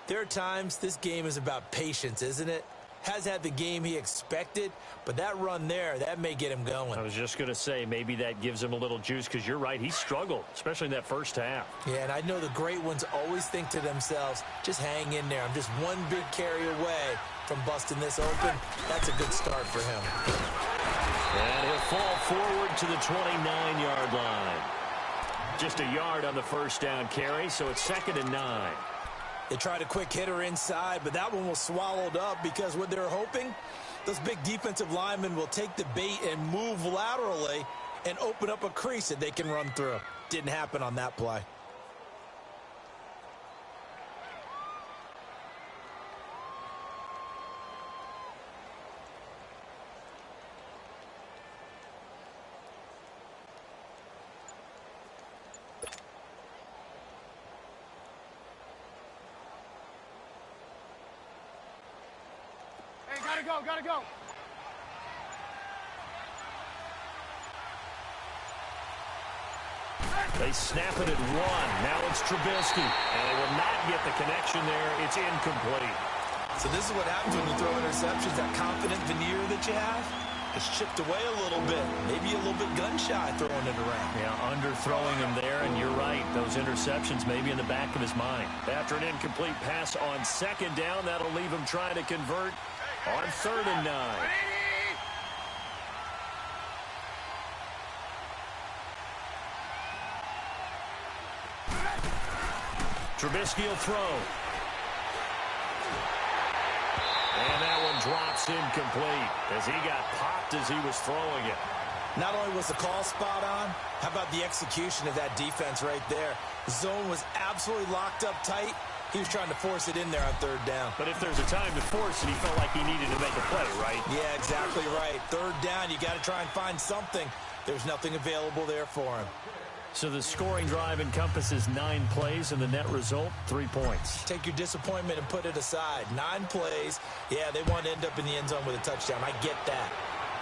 [SPEAKER 2] there are times this game is about patience, isn't it? Has had the game he expected, but that run there, that may get him going.
[SPEAKER 1] I was just going to say, maybe that gives him a little juice, because you're right, he struggled, especially in that 1st half.
[SPEAKER 2] Yeah, and I know the great ones always think to themselves, just hang in there. I'm just one big carry away from busting this open. That's a good start for him.
[SPEAKER 1] And he'll fall forward to the 29-yard line. Just a yard on the 1st down carry, so it's 2nd and 9.
[SPEAKER 2] They tried a quick hitter inside, but that one was swallowed up because what they're hoping, those big defensive linemen will take the bait and move laterally and open up a crease that they can run through. Didn't happen on that play.
[SPEAKER 3] Gotta go.
[SPEAKER 1] They snap it at 1. Now it's Trubisky. And they will not get the connection there. It's incomplete.
[SPEAKER 2] So this is what happens when you throw interceptions. That confident veneer that you have, it's chipped away a little bit. Maybe a little bit gun-shy throwing it around.
[SPEAKER 1] Yeah, underthrowing him there, and you're right. Those interceptions may be in the back of his mind. After an incomplete pass on 2nd down, that'll leave him trying to convert on 3rd and 9. Trubisky will throw. And that one drops incomplete as he got popped as he was throwing it.
[SPEAKER 2] Not only was the call spot on, how about the execution of that defense right there? The zone was absolutely locked up tight. He was trying to force it in there on 3rd down.
[SPEAKER 1] But if there's a time to force it, he felt like he needed to make a play, right?
[SPEAKER 2] Yeah, exactly right. 3rd down, you got to try and find something. There's nothing available there for him.
[SPEAKER 1] So the scoring drive encompasses 9 plays, and the net result, 3 points.
[SPEAKER 2] Take your disappointment and put it aside. 9 plays. Yeah, they want to end up in the end zone with a touchdown. I get that.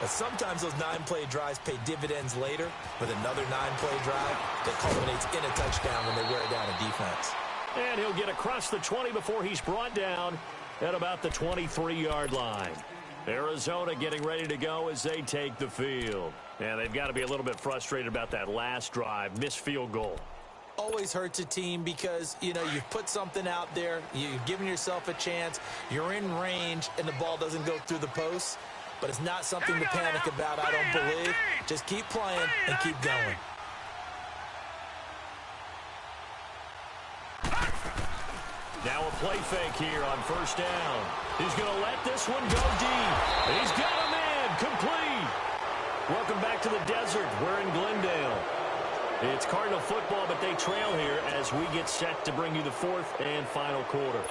[SPEAKER 2] But sometimes those 9-play drives pay dividends later with another 9-play drive that culminates in a touchdown when they wear down a defense.
[SPEAKER 1] And he'll get across the 20 before he's brought down at about the 23-yard line. Arizona getting ready to go as they take the field. And they've got to be a little bit frustrated about that last drive, missed field goal.
[SPEAKER 2] Always hurts a team because, you know, you've put something out there, you've given yourself a chance, you're in range, and the ball doesn't go through the posts. But it's not something to panic about, I don't believe. Just keep playing and keep going.
[SPEAKER 1] Now a play fake here on first down. He's going to let this one go deep. He's got a man complete. Welcome back to the desert. We're in Glendale. It's Cardinal football, but they trail here as we get set to bring you the fourth and final quarter.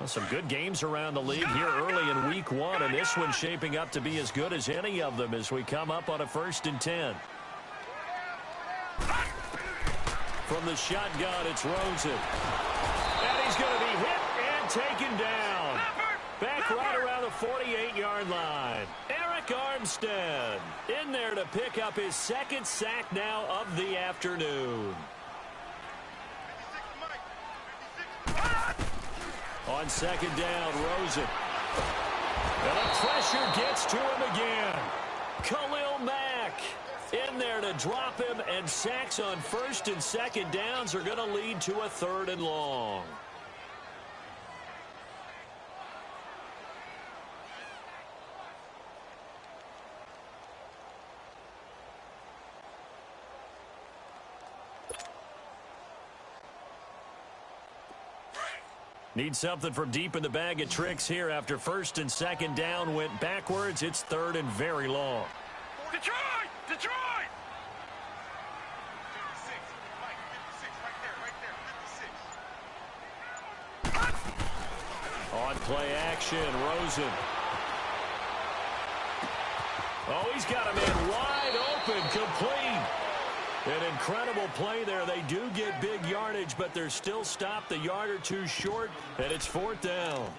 [SPEAKER 1] Some good games around the league here early in week one, and this one's shaping up to be as good as any of them as we come up on a 1st and 10. From the shotgun, it's Rosen. And he's going to be hit and taken down. Back right around the 48-yard line. Eric Armstead in there to pick up his 2nd sack now of the afternoon. On 2nd down, Rosen. And the pressure gets to him again. Khalil Mack in there to drop him, and sacks on 1st and 2nd downs are going to lead to a 3rd and long. Need something from deep in the bag of tricks here after 1st and 2nd down went backwards. It's 3rd and very long.
[SPEAKER 3] Detroit! Detroit!
[SPEAKER 1] On play action, Rosen. Oh, he's got a man wide open, complete. An incredible play there. They do get big yardage, but they're still stopped a yard or two short, and it's 4th down.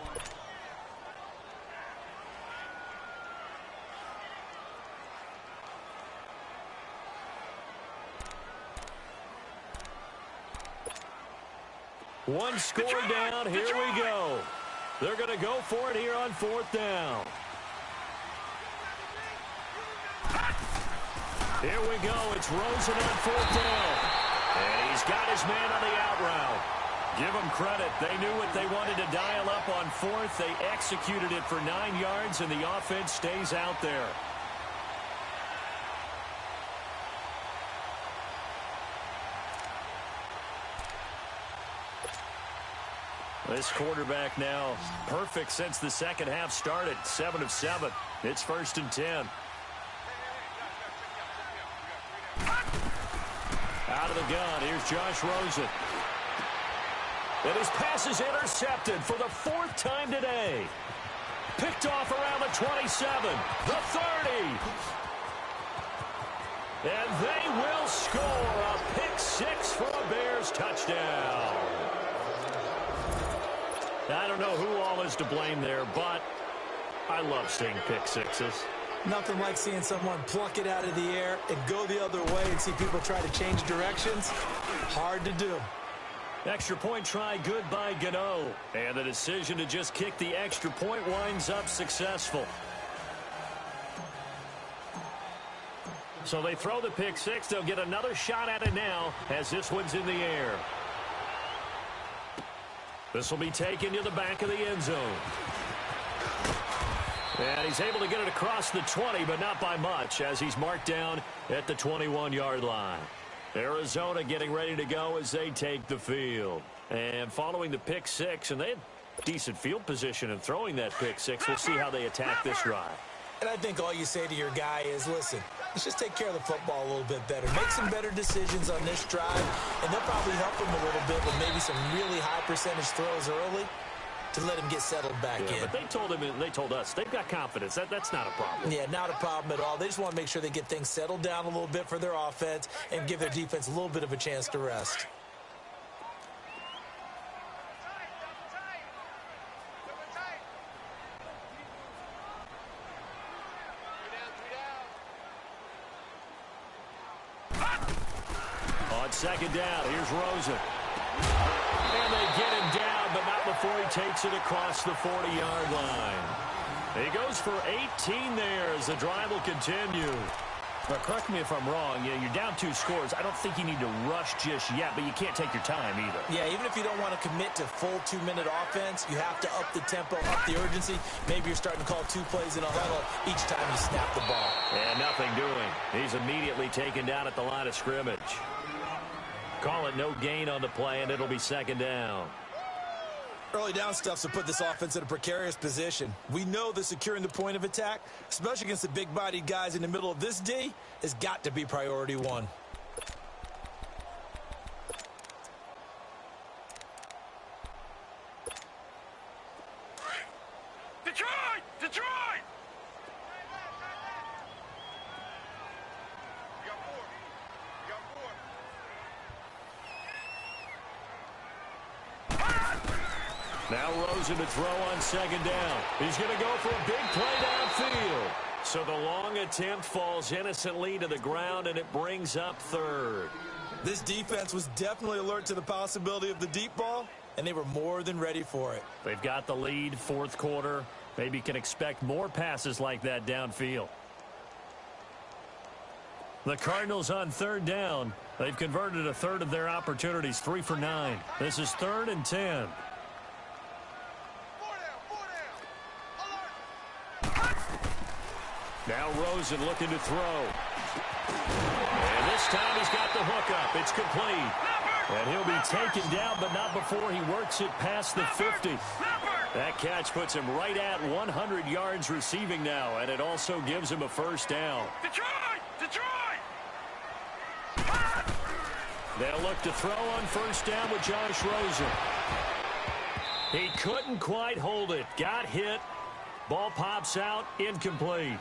[SPEAKER 1] One score down. Here we go. They're going to go for it here on 4th down. Here we go. It's Rosen on 4th down. And he's got his man on the out route. Give them credit. They knew what they wanted to dial up on 4th. They executed it for 9 yards, and the offense stays out there. This quarterback now perfect since the 2nd half started. 7 of 7. It's 1st and 10. Out of the gun, here's Josh Rosen. And his pass is intercepted for the 4th time today. Picked off around the 27, the 30. And they will score a pick 6 for a Bears touchdown. I don't know who all is to blame there, but I love seeing pick 6s.
[SPEAKER 2] Nothing like seeing someone pluck it out of the air and go the other way and see people try to change directions. Hard to do.
[SPEAKER 1] Extra point try good by Gano. And the decision to just kick the extra point winds up successful. So they throw the pick 6. They'll get another shot at it now as this one's in the air. This will be taken to the back of the end zone. And he's able to get it across the 20, but not by much, as he's marked down at the 21-yard line. Arizona getting ready to go as they take the field. And following the pick 6, and they had decent field position in throwing that pick 6. We'll see how they attack this drive.
[SPEAKER 2] And I think all you say to your guy is, listen, let's just take care of the football a little bit better. Make some better decisions on this drive, and they'll probably help him a little bit with maybe some really high percentage throws early to let him get settled back in.
[SPEAKER 1] But they told him, and they told us, they've got confidence. That's not a problem.
[SPEAKER 2] Yeah, not a problem at all. They just want to make sure they get things settled down a little bit for their offense and give their defense a little bit of a chance to rest.
[SPEAKER 1] On 2nd down, here's Rosen. And they get him down, but not before he takes it across the 40-yard line. He goes for 18 there as the drive will continue. But correct me if I'm wrong, you're down 2 scores. I don't think you need to rush just yet, but you can't take your time either.
[SPEAKER 2] Yeah, even if you don't want to commit to full 2-minute offense, you have to up the tempo, up the urgency. Maybe you're starting to call 2 plays in a huddle each time you snap the ball.
[SPEAKER 1] And nothing doing. He's immediately taken down at the line of scrimmage. Call it no gain on the play, and it'll be 2nd down.
[SPEAKER 2] Early down stuff to put this offense in a precarious position. We know that securing the point of attack, especially against the big-bodied guys in the middle of this D, has got to be priority 1.
[SPEAKER 3] Detroit! Detroit! You got 4. You got 4.
[SPEAKER 1] Now Rosen to throw on 2nd down. He's going to go for a big play downfield. So the long attempt falls innocently to the ground, and it brings up 3rd.
[SPEAKER 2] This defense was definitely alert to the possibility of the deep ball, and they were more than ready for it.
[SPEAKER 1] They've got the lead, 4th quarter. Maybe can expect more passes like that downfield. The Cardinals on 3rd down. They've converted a third of their opportunities, 3 for 9. This is 3rd and 10. Now Rosen looking to throw. And this time he's got the hook up. It's complete. And he'll be taken down, but not before he works it past the 50. That catch puts him right at 100 yards receiving now, and it also gives him a 1st down.
[SPEAKER 3] Detroit! Detroit!
[SPEAKER 1] They'll look to throw on 1st down with Josh Rosen. He couldn't quite hold it. Got hit. Ball pops out. Incomplete.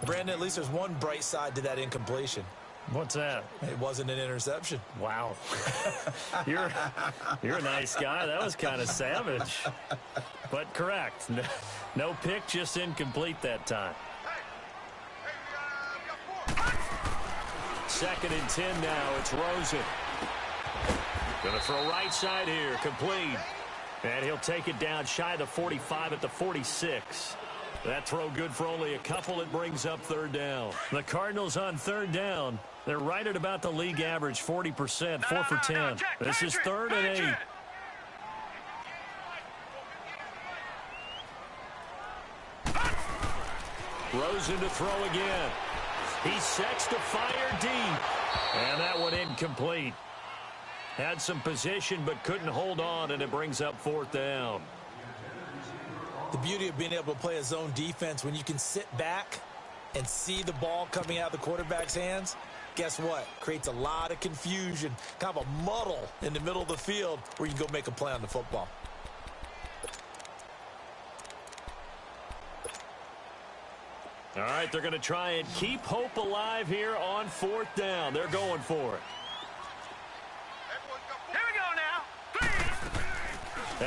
[SPEAKER 2] Brandon, at least there's one bright side to that incompletion.
[SPEAKER 1] What's that?
[SPEAKER 2] It wasn't an interception.
[SPEAKER 1] Wow. You're a nice guy. That was kind of savage. But correct. No pick, just incomplete that time.
[SPEAKER 3] We got
[SPEAKER 1] 2nd and 10 now. It's Rosen. Going to throw right side here. Complete. And he'll take it down shy of the 45 at the 46. That throw good for only a couple. It brings up 3rd down. The Cardinals on 3rd down. They're right at about the league average, 40%, 4 for 10. This is 3rd and 8. Rosen to throw again. He sets to fire deep. And that one incomplete. Had some position but couldn't hold on, and it brings up 4th down.
[SPEAKER 2] The beauty of being able to play a zone defense when you can sit back and see the ball coming out of the quarterback's hands, guess what? Creates a lot of confusion, kind of a muddle in the middle of the field where you can go make a play on the football.
[SPEAKER 1] All right, they're going to try and keep hope alive here on 4th down. They're going for it.
[SPEAKER 3] Here we go now.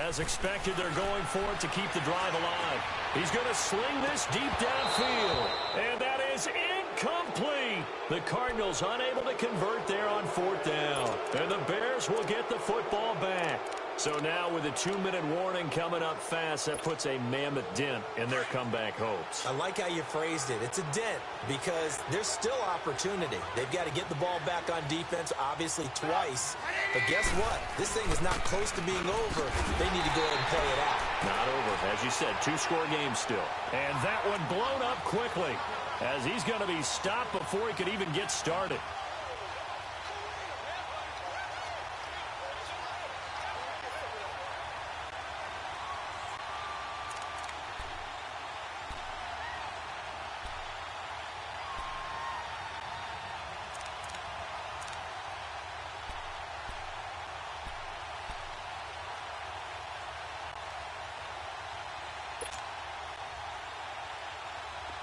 [SPEAKER 1] As expected, they're going for it to keep the drive alive. He's going to sling this deep downfield. And that is incomplete. The Cardinals unable to convert there on 4th down. And the Bears will get the football back. So now with a 2-minute warning coming up fast, that puts a mammoth dent in their comeback hopes.
[SPEAKER 2] I like how you phrased it. It's a dent because there's still opportunity. They've got to get the ball back on defense, obviously twice. But guess what? This thing is not close to being over. They need to go ahead and play it out.
[SPEAKER 1] Not over. As you said, 2-score game still. And that one blown up quickly as he's going to be stopped before he could even get started.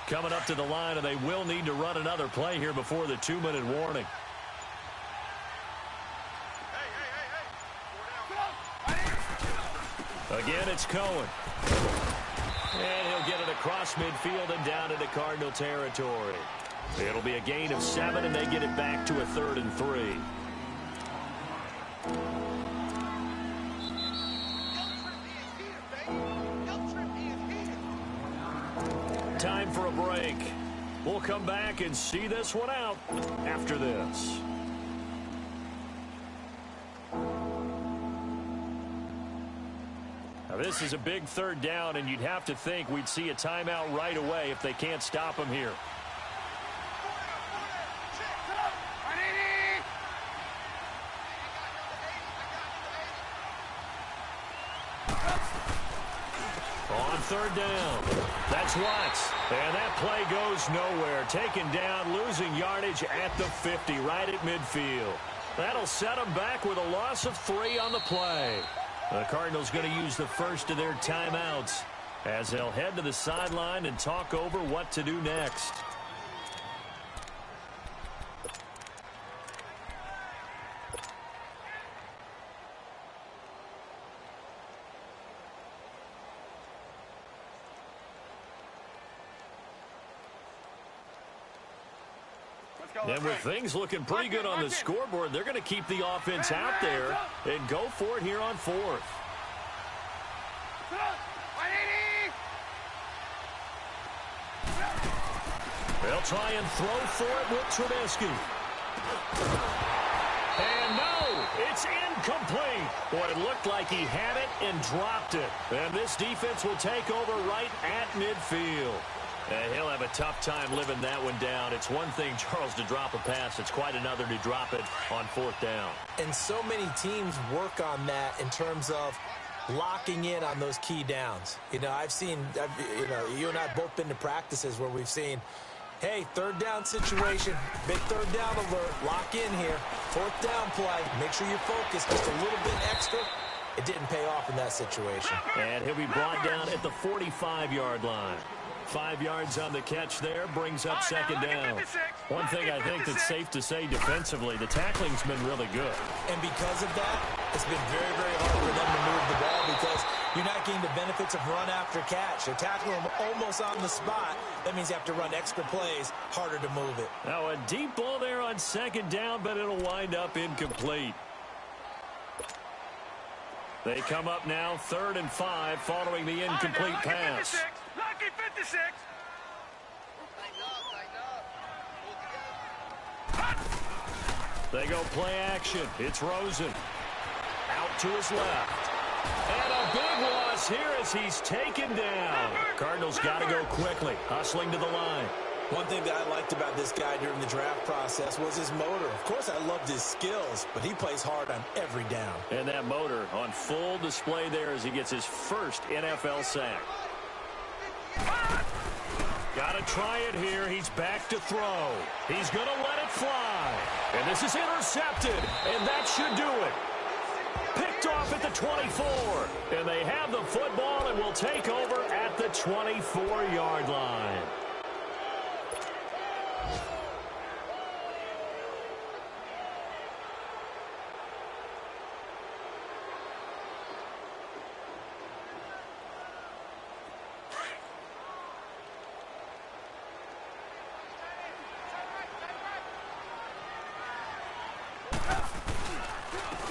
[SPEAKER 1] Coming up to the line, and they will need to run another play here before the 2-minute warning. Again, it's Cohen. And he'll get it across midfield and down into Cardinal territory. It'll be a gain of 7, and they get it back to a 3rd and 3. Time for a break. We'll come back and see this one out after this. Now, this is a big third down, and you'd have to think we'd see a timeout right away if they can't stop him here. On third down, that's Watts. And that play goes nowhere. Taken down, losing yardage at the 50, right at midfield. That'll set them back with a loss of 3 on the play. The Cardinals going to use the first of their timeouts as they'll head to the sideline and talk over what to do next. And with things looking pretty good on the scoreboard, they're going to keep the offense out there and go for it here on 4th. They'll try and throw for it with Trubisky. And no, it's incomplete. Boy, it looked like he had it and dropped it. And this defense will take over right at midfield. And he'll have a tough time living that one down. It's one thing, Charles, to drop a pass. It's quite another to drop it on 4th down.
[SPEAKER 2] And so many teams work on that in terms of locking in on those key downs. You know, you and I have both been to practices where we've seen, hey, third down situation, big third down alert, lock in here, 4th down play, make sure you're focused just a little bit extra. It didn't pay off in that situation.
[SPEAKER 1] And he'll be brought down at the 45-yard line. 5 yards on the catch there, brings up second down. One thing I think that's safe to say defensively, the tackling's been really good.
[SPEAKER 2] And because of that, it's been very, very hard for them to move the ball because you're not getting the benefits of run after catch. They're tackling them almost on the spot. That means you have to run extra plays, harder to move it.
[SPEAKER 1] Now a deep ball there on second down, but it'll wind up incomplete. They come up now 3rd and 5 following the incomplete pass.
[SPEAKER 3] Lucky 56.
[SPEAKER 1] They go play action. It's Rosen. Out to his left. And a big loss here as he's taken down. Cardinals got to go quickly, hustling to the line.
[SPEAKER 2] One thing that I liked about this guy during the draft process was his motor. Of course, I loved his skills, but he plays hard on every down.
[SPEAKER 1] And that motor on full display there as he gets his first NFL sack. Got to try it here. He's back to throw. He's going to let it fly. And this is intercepted, and that should do it. Picked off at the 24. And they have the football and will take over at the 24-yard line.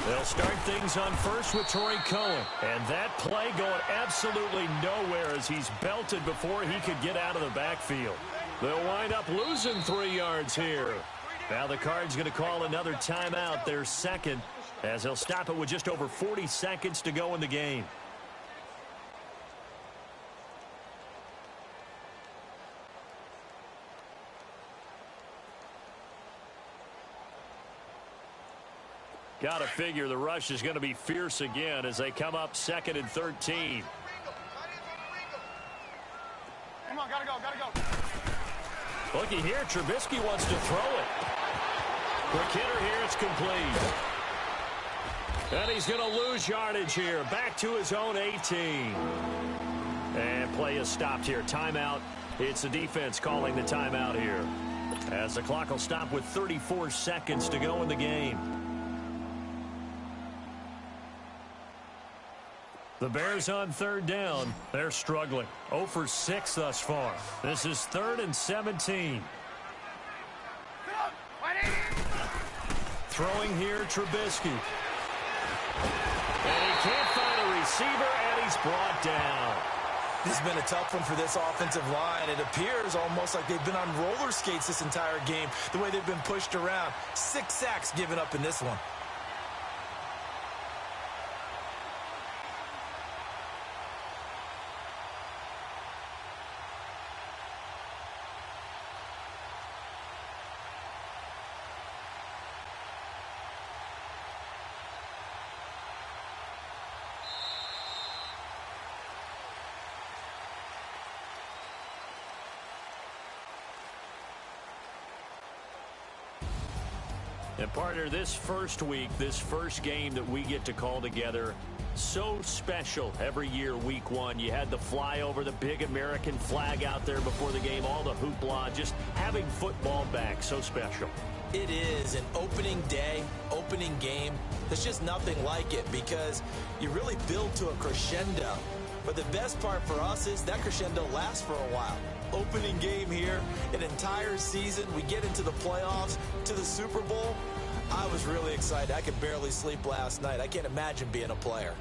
[SPEAKER 1] They'll start things on first with Torrey Cohen. And that play going absolutely nowhere as he's belted before he could get out of the backfield. They'll wind up losing 3 yards here. Now the Cards going to call another timeout, their second, as they'll stop it with just over 40 seconds to go in the game. Got to figure the rush is going to be fierce again as they come up 2nd and 13.
[SPEAKER 3] Come on, gotta go.
[SPEAKER 1] Looky here, Trubisky wants to throw it. Quick hitter here, it's complete. And he's going to lose yardage here, back to his own 18. And play is stopped here. Timeout. It's the defense calling the timeout here, as the clock will stop with 34 seconds to go in the game. The Bears on 3rd down. They're struggling. 0 for 6 thus far. This is 3rd and 17. Throwing here, Trubisky. And he can't find a receiver, and he's brought down.
[SPEAKER 2] This has been a tough one for this offensive line. It appears almost like they've been on roller skates this entire game, the way they've been pushed around. 6 sacks given up in this one.
[SPEAKER 1] And partner, this first week, this first game that we get to call together, so special every year, week one. You had the flyover, the big American flag out there before the game, all the hoopla, just having football back, so special.
[SPEAKER 2] It is an opening day, opening game. There's just nothing like it because you really build to a crescendo. But the best part for us is that crescendo lasts for a while. Opening game here, an entire season. We get into the playoffs, to the Super Bowl. I was really excited. I could barely sleep last night. I can't imagine being a player.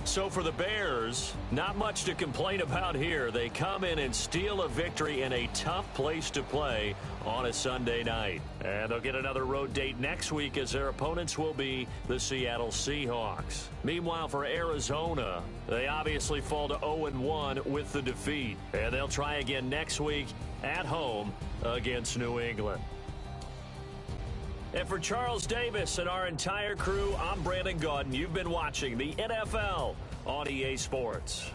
[SPEAKER 1] So for the Bears, not much to complain about here. They come in and steal a victory in a tough place to play on a Sunday night. And they'll get another road date next week as their opponents will be the Seattle Seahawks. Meanwhile, for Arizona, they obviously fall to 0-1 with the defeat. And they'll try again next week at home against New England. And for Charles Davis and our entire crew, I'm Brandon Gaudin. You've been watching the NFL on EA Sports.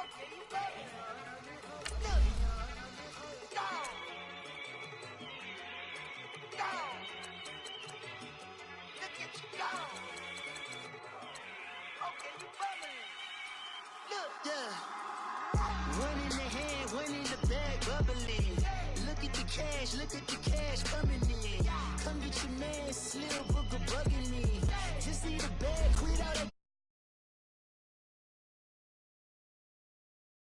[SPEAKER 4] Okay, you better. Look. Go. Go. Look at you go. Okay, you better. Look, yeah. One in the hand, one in the bag, bubbling. Look at the cash coming in. Come get your man, Slim Booger bugging me. Just see